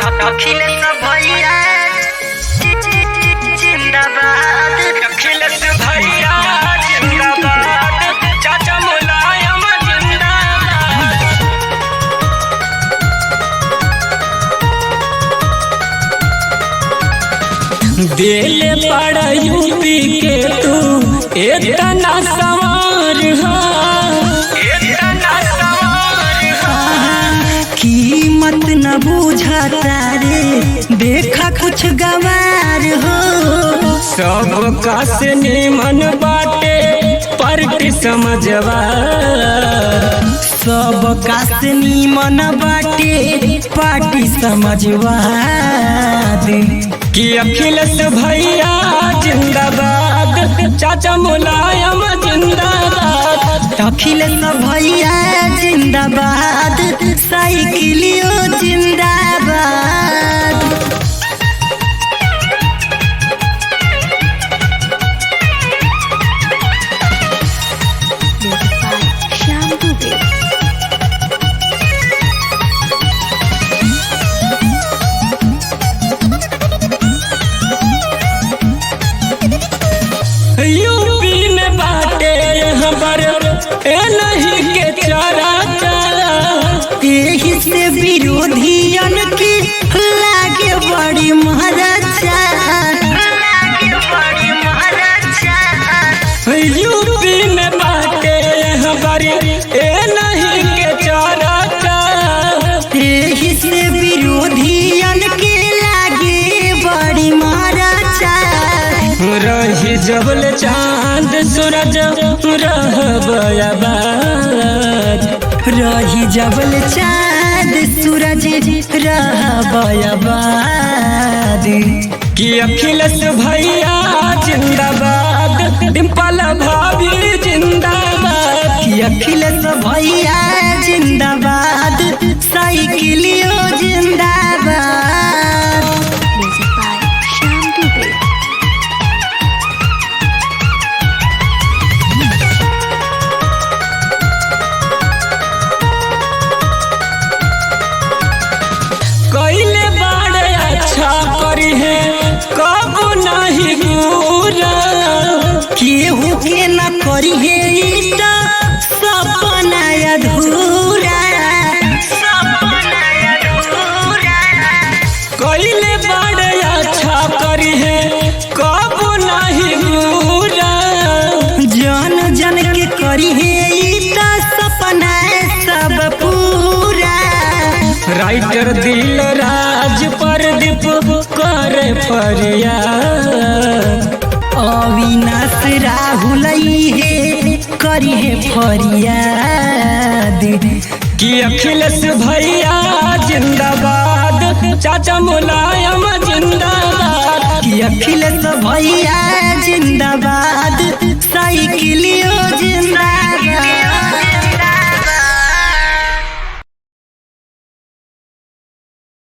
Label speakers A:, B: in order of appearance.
A: अखिलेश भैया जिंदाबाद, अखिलेश भैया जिंदाबाद, चाचा मुलायम जिंदाबाद।
B: दिल बड़ा यूपी के तू इतना सवार
A: कीमत न बुझता रे, देखा कुछ गवार हो।
B: सब का से निमन बाटे पार्टी समझवा,
A: सब का से निमन बाटे पार्टी समझवा
B: कि अखिलेश भैया जिंदाबाद, चाचा मुलायम जिंदाबाद।
A: अखिलेश भैया जिंदाबाद, साइकिलियो जिंदाबाद।
B: यूपी में बाटे हमार नहीं के चारा चारा,
A: यही से विरोधियन की लागे बड़ी महाराजा।
B: यूपी में बाटे हमार नहीं के चारा चारा,
A: यही से विरोधियन के लागे बड़ी महाराजा।
B: रही जबल चांद सूरज रहब आबाद,
A: रही जबल चाँद सूरज रहब आबाद।
B: कि अखिलेश भैया जिंदाबाद, डिम्पल भाभी जिंदाबाद।
A: कि अखिलेश भैया जिंदाबाद, साइकिलियो जिंदाबाद।
B: कैले बाड़े अच्छा करी है कब नहीं पूरा,
A: केहू के न करी है इतना सपना अधूरा।
B: कैले बाड़े अच्छा करी है कब नहीं पूरा,
A: जन जन के करी है इतना सपना सब पूरा।
B: राइटर दिल राज प्रदीप करे फरियाद,
A: अविनाश राहुल है करी है फरियाद।
B: कि अखिलेश भैया जिंदाबाद, चाचा मुलायम जिंदाबाद।
A: कि अखिलेश भैया जिंदाबाद,